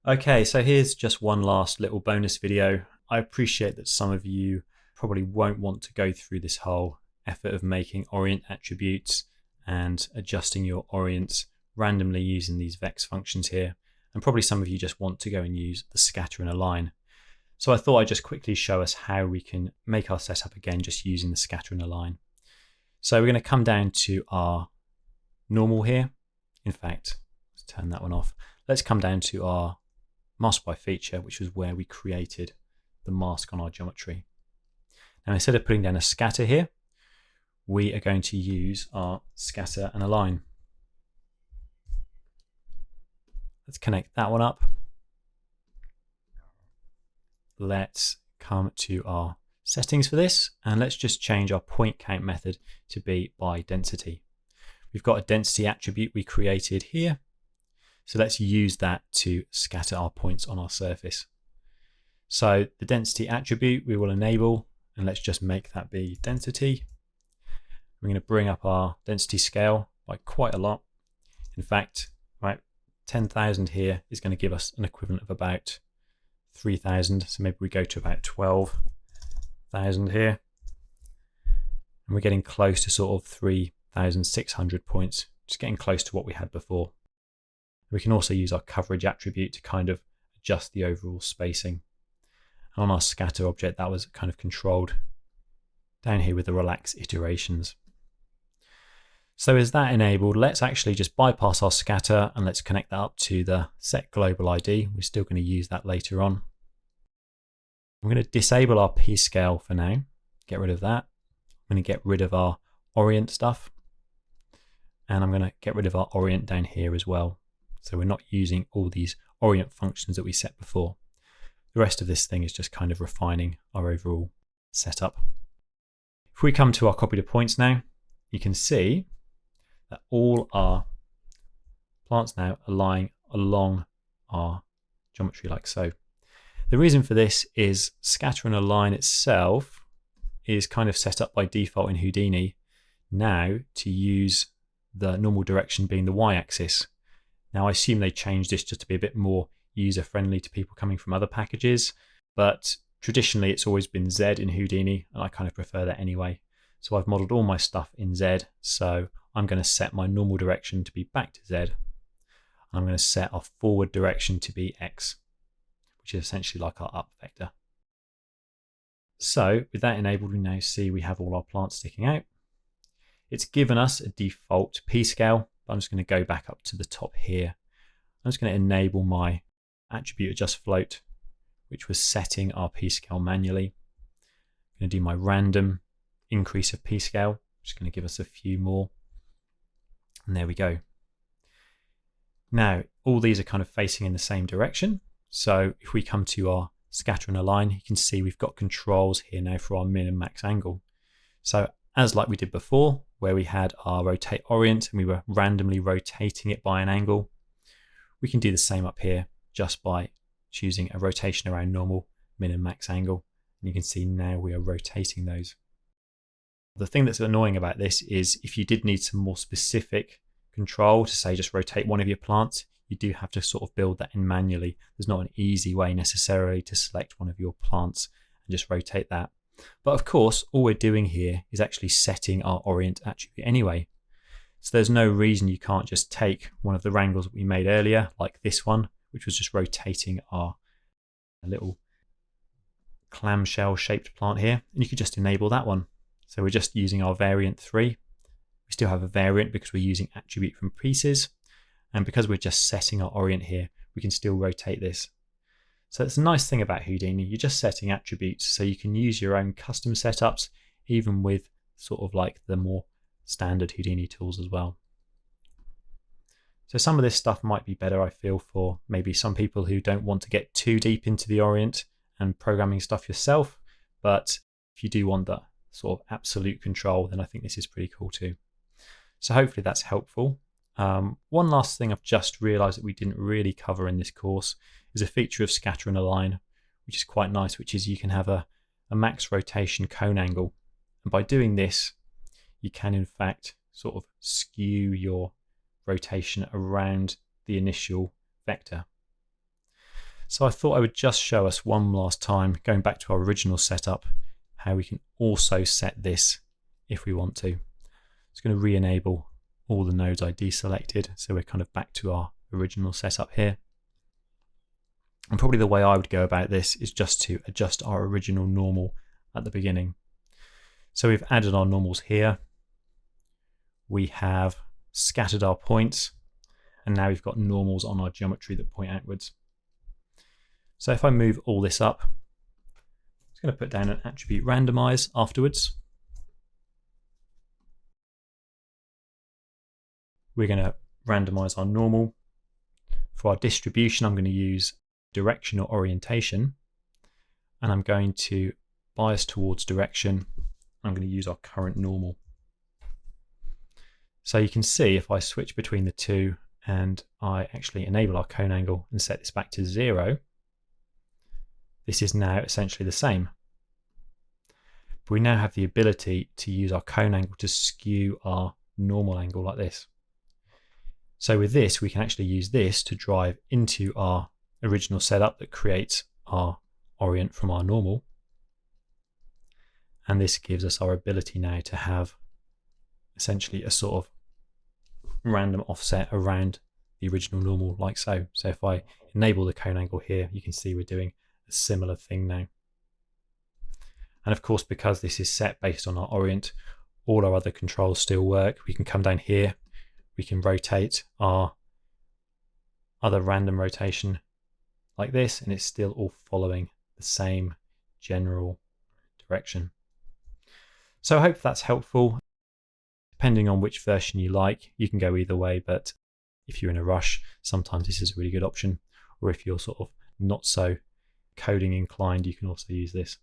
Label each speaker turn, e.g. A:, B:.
A: Okay, so here's just one last little bonus video. I appreciate that some of you probably won't want to go through this whole effort of making orient attributes and adjusting your orients randomly using these vex functions here. And probably some of you just want to go and use the scatter and align. So I thought I'd just quickly show us how we can make our setup again just using the scatter and align. So we're going to come down to our normal here. In fact, let's turn that one off. Let's come down to our mask by feature, which was where we created the mask on our geometry. Now instead of putting down a scatter here, we are going to use our scatter and align. Let's connect that one up. Let's come to our settings for this, and let's just change our point count method to be by density. We've got a density attribute we created here, so let's use that to scatter our points on our surface. So the density attribute we will enable, and let's just make that be density. We're going to bring up our density scale by quite a lot. In fact, right, 10,000 here is going to give us an equivalent of about 3,000. So maybe we go to about 12,000 here. And we're getting close to sort of 3,600 points, just getting close to what we had before. We can also use our coverage attribute to kind of adjust the overall spacing. And on our scatter object, that was kind of controlled down here with the relax iterations. So is that enabled? Let's actually just bypass our scatter and let's connect that up to the set global ID. We're still going to use that later on. I'm going to disable our P scale for now. Get rid of that. I'm going to get rid of our orient stuff. And I'm going to get rid of our orient down here as well. So we're not using all these orient functions that we set before. The rest of this thing is just kind of refining our overall setup. If we come to our copy to points now, you can see that all our plants now are lying along our geometry like so. The reason for this is scatter and align itself is kind of set up by default in Houdini now to use the normal direction being the y-axis. Now I assume they changed this just to be a bit more user-friendly to people coming from other packages, but traditionally it's always been Z in Houdini, and I kind of prefer that anyway. So I've modeled all my stuff in Z, so I'm going to set my normal direction to be back to Z. And I'm going to set our forward direction to be X, which is essentially like our up vector. So with that enabled, we now see we have all our plants sticking out. It's given us a default P scale. I'm just going to go back up to the top here. I'm just going to enable my attribute adjust float, which was setting our P scale manually. I'm going to do my random increase of P scale, which is going to give us a few more. And there we go. Now, all these are kind of facing in the same direction. So if we come to our scatter and align, you can see we've got controls here now for our min and max angle. So as like we did before, where we had our rotate orient and we were randomly rotating it by an angle, we can do the same up here just by choosing a rotation around normal, min and max angle. And you can see now we are rotating those. The thing that's annoying about this is if you did need some more specific control to say just rotate one of your plants, you do have to sort of build that in manually. There's not an easy way necessarily to select one of your plants and just rotate that. But of course, all we're doing here is actually setting our orient attribute anyway. So there's no reason you can't just take one of the wrangles that we made earlier, like this one, which was just rotating our little clamshell shaped plant here, and you could just enable that one. So we're just using our variant 3. We still have a variant because we're using attribute from pieces, and because we're just setting our orient here, we can still rotate this. So it's a nice thing about Houdini, you're just setting attributes so you can use your own custom setups even with sort of like the more standard Houdini tools as well. So some of this stuff might be better, I feel, for maybe some people who don't want to get too deep into the orient and programming stuff yourself, but if you do want that sort of absolute control, then I think this is pretty cool too. So hopefully that's helpful. One last thing I've just realized that we didn't really cover in this course is a feature of scatter and align, which is quite nice, which is you can have a max rotation cone angle. And by doing this, you can in fact sort of skew your rotation around the initial vector. So I thought I would just show us one last time, going back to our original setup, how we can also set this if we want to. It's going to re-enable all the nodes I deselected, so we're kind of back to our original setup here. And probably the way I would go about this is just to adjust our original normal at the beginning. So we've added our normals here. We have scattered our points, and now we've got normals on our geometry that point outwards. So if I move all this up, I'm just going to put down an attribute randomize afterwards. We're going to randomize our normal. For our distribution, I'm going to use direction or orientation, and I'm going to bias towards direction. I'm going to use our current normal. So you can see if I switch between the two and I actually enable our cone angle and set this back to 0, this is now essentially the same. But we now have the ability to use our cone angle to skew our normal angle like this. So with this, we can actually use this to drive into our original setup that creates our orient from our normal. And this gives us our ability now to have essentially a sort of random offset around the original normal like so. So if I enable the cone angle here, you can see we're doing a similar thing now. And of course, because this is set based on our orient, all our other controls still work. We can come down here, we can rotate our other random rotation like this, and it's still all following the same general direction. So I hope that's helpful. Depending on which version you like, you can go either way, but if you're in a rush, sometimes this is a really good option. Or if you're sort of not so coding inclined, you can also use this.